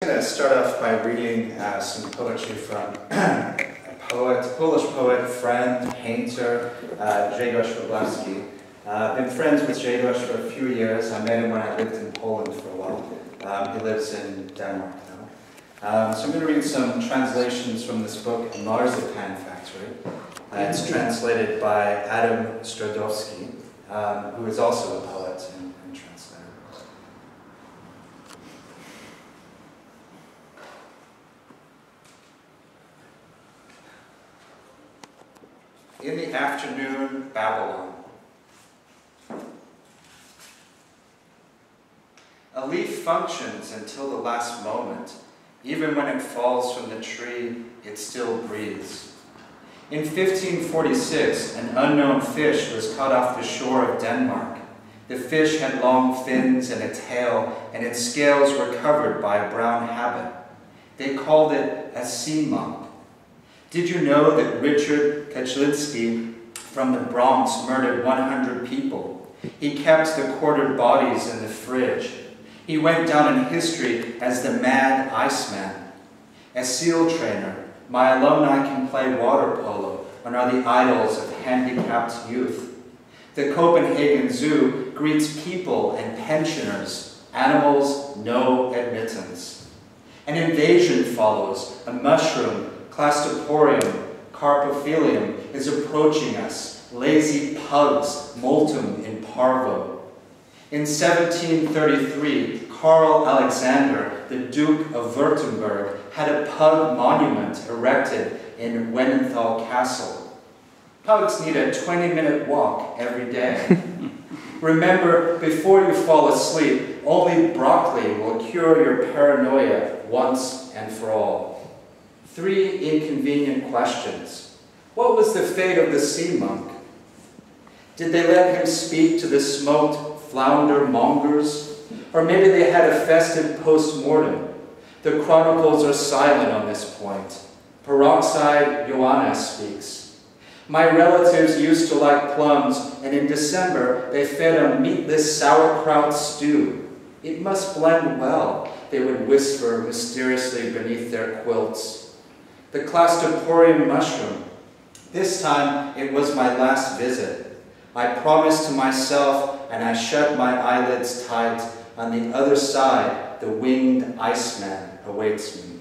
going to start off by reading some poetry from a Polish poet, friend, painter, Grzegorz Wroblewski. I've been friends with Grzegorz for a few years. I met him when I lived in Poland for a while. He lives in Denmark now. So I'm going to read some translations from this book, Marzipan Factory. It's translated by Adam Stradowski, who is also a poet and translator. In the afternoon, Babylon. A leaf functions until the last moment. Even when it falls from the tree, it still breathes. In 1546, an unknown fish was caught off the shore of Denmark. The fish had long fins and a tail, and its scales were covered by a brown habit. They called it a sea monk. Did you know that Richard Kachlinski from the Bronx murdered 100 people? He kept the quartered bodies in the fridge. He went down in history as the Mad Iceman. A SEAL trainer, my alumni can play water polo and are the idols of handicapped youth. The Copenhagen Zoo greets people and pensioners. Animals, no admittance. An invasion follows. A mushroom, Clastophorium, Carpophilium, is approaching us. Lazy pugs, molten in parvo. In 1733, Karl Alexander, the Duke of Württemberg, had a pug monument erected in Wenenthal Castle. Pugs need a 20-minute walk every day. Remember, before you fall asleep, only broccoli will cure your paranoia once and for all. 3 inconvenient questions. What was the fate of the sea monk? Did they let him speak to the smoked flounder mongers? Or maybe they had a festive post-mortem. The chronicles are silent on this point. Peroxide Joanna speaks. My relatives used to like plums, and in December they fed a meatless sauerkraut stew. It must blend well, they would whisper mysteriously beneath their quilts. The Clastophorium mushroom. This time it was my last visit. I promised to myself, and I shut my eyelids tight. On the other side, the winged Iceman awaits me.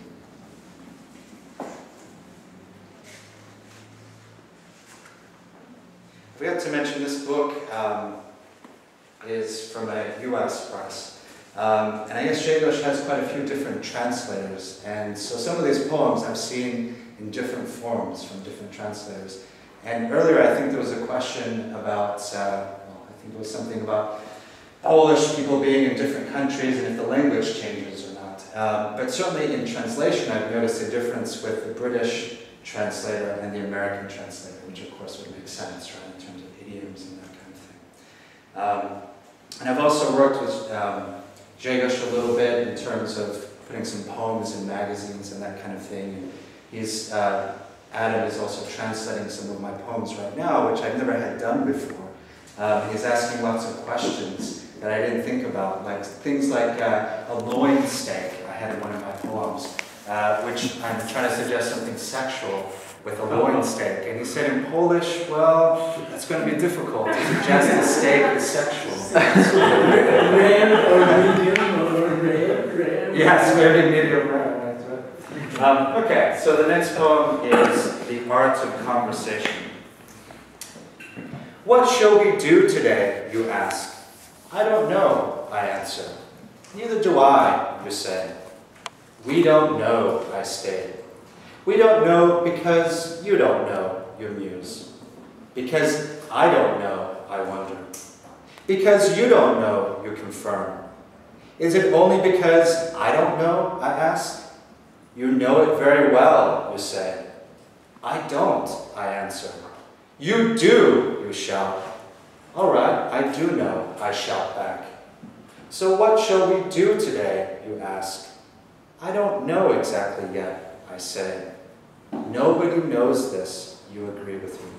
We have to mention this book is from a US press. And I guess Grzegorz has quite a few different translators. And so some of these poems I've seen in different forms from different translators. And earlier I think there was a question about, I think it was something about Polish people being in different countries and if the language changes or not. But certainly in translation I've noticed a difference with the British translator and the American translator, which of course would make sense, right, in terms of idioms and that kind of thing. And I've also worked with Grzegorz a little bit in terms of putting some poems in magazines and that kind of thing. And he's, Adam is also translating some of my poems right now, which I've never had done before. He's asking lots of questions that I didn't think about, like things like a loin steak I had in one of my poems, which I'm trying to suggest something sexual with a loin steak. And he said in Polish, well, that's going to be difficult to suggest a steak is sexual. Rare or medium or rare? Yes, very medium rare. Okay, so the next poem is The Art of Conversation. What shall we do today, you ask? I don't know, I answer. Neither do I, you say. We don't know, I state. We don't know because you don't know, you muse. Because I don't know, I wonder. Because you don't know, you confirm. Is it only because I don't know, I ask? You know it very well, you say. I don't, I answer. You do, you shout. All right, I do know, I shout back. So what shall we do today, you ask? I don't know exactly yet, I say. Nobody knows this, you agree with me.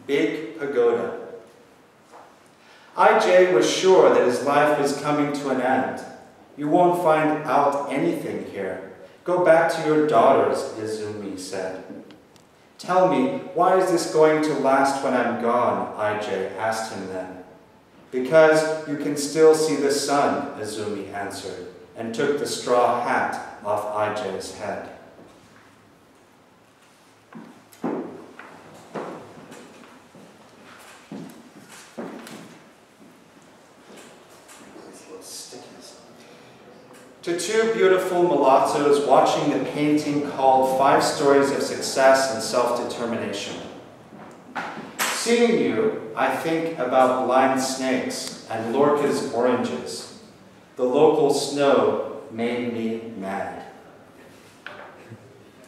Big pagoda. IJ was sure that his life was coming to an end. You won't find out anything here. Go back to your daughters, Izumi said. Tell me, why is this going to last when I'm gone? IJ asked him then. Because you can still see the sun, Izumi answered, and took the straw hat off IJ's head. To two beautiful mulattoes watching the painting called 5 Stories of Success and Self-Determination. Seeing you, I think about blind snakes and Lorca's oranges. The local snow made me mad.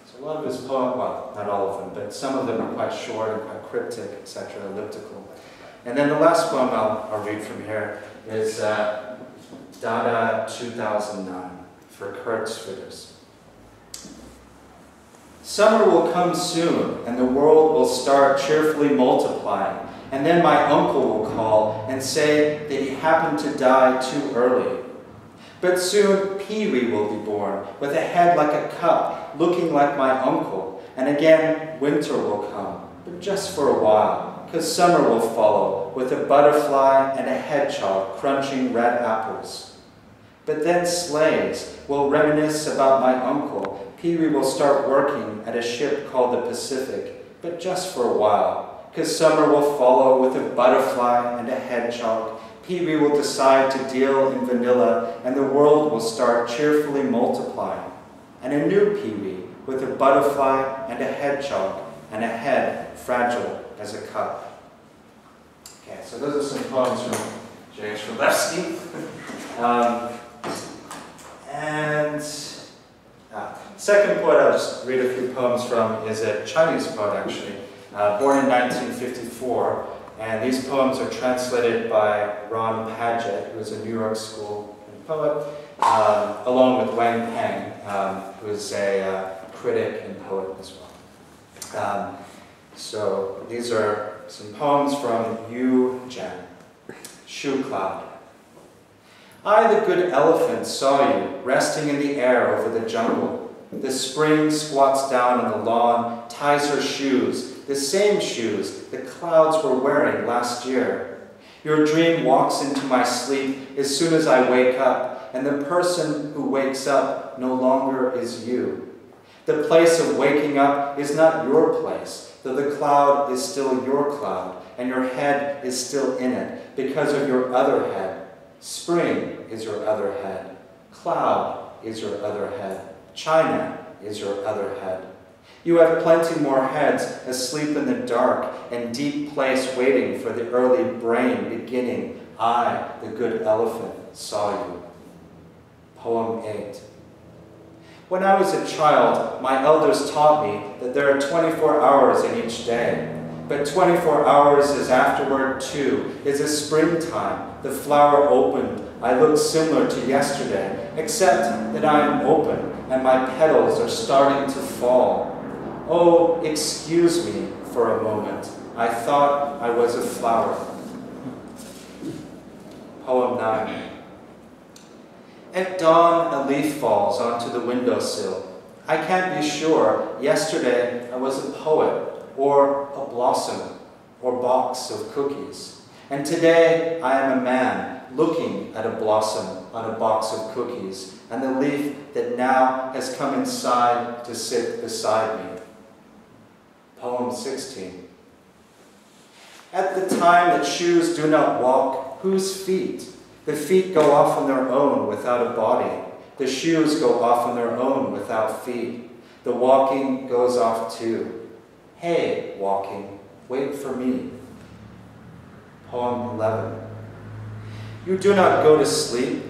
So a lot of his poems, well, not all of them, but some of them are quite short and quite cryptic, etc., elliptical. And then the last poem I'll read from here is Dada 2009 for Kurtzfitters. Summer will come soon, and the world will start cheerfully multiplying, and then my uncle will call and say that he happened to die too early. But soon Pee-wee will be born, with a head like a cup, looking like my uncle, and again winter will come, but just for a while, because summer will follow, with a butterfly and a hedgehog crunching red apples. But then sleighs will reminisce about my uncle. Pee-wee will start working at a ship called the Pacific, but just for a while, because summer will follow with a butterfly and a hedgehog. Pee-wee will decide to deal in vanilla, and the world will start cheerfully multiplying. And a new Pee-wee with a butterfly and a hedgehog and a head fragile as a cup. Okay, so those are some poems from Grzegorz Wroblewski. Second poet I'll just read a few poems from is a Chinese poet, actually, born in 1954. And these poems are translated by Ron Padgett, who is a New York School poet, along with Wang Peng, who is a critic and poet as well. So these are some poems from Yu Zhen. Shoe Cloud. I, the good elephant, saw you resting in the air over the jungle. The spring squats down on the lawn, ties her shoes, the same shoes the clouds were wearing last year. Your dream walks into my sleep as soon as I wake up, and the person who wakes up no longer is you. The place of waking up is not your place, though the cloud is still your cloud, and your head is still in it, because of your other head. Spring is your other head. Cloud is your other head. China is your other head. You have plenty more heads asleep in the dark and deep place waiting for the early brain beginning. I, the good elephant, saw you. Poem 8. When I was a child, my elders taught me that there are 24 hours in each day. But 24 hours is afterward too, is a springtime. The flower opened. I look similar to yesterday, except that I am open and my petals are starting to fall. Oh, excuse me for a moment. I thought I was a flower. Poem 9. At dawn, a leaf falls onto the windowsill. I can't be sure. Yesterday, I was a poet, or a blossom, or box of cookies. And today, I am a man looking at a blossom on a box of cookies, and the leaf that now has come inside to sit beside me. Poem 16. At the time that shoes do not walk, whose feet? The feet go off on their own without a body. The shoes go off on their own without feet. The walking goes off too. Hey, walking, wait for me. Poem 11. You do not go to sleep.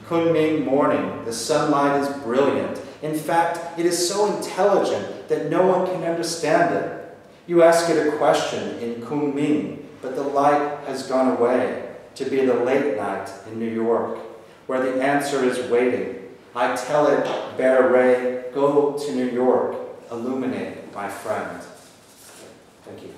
Kunming morning, the sunlight is brilliant. In fact, it is so intelligent that no one can understand it. You ask it a question in Kunming, but the light has gone away to be the late night in New York, where the answer is waiting. I tell it, bear ray, go to New York, illuminate my friend. Thank you.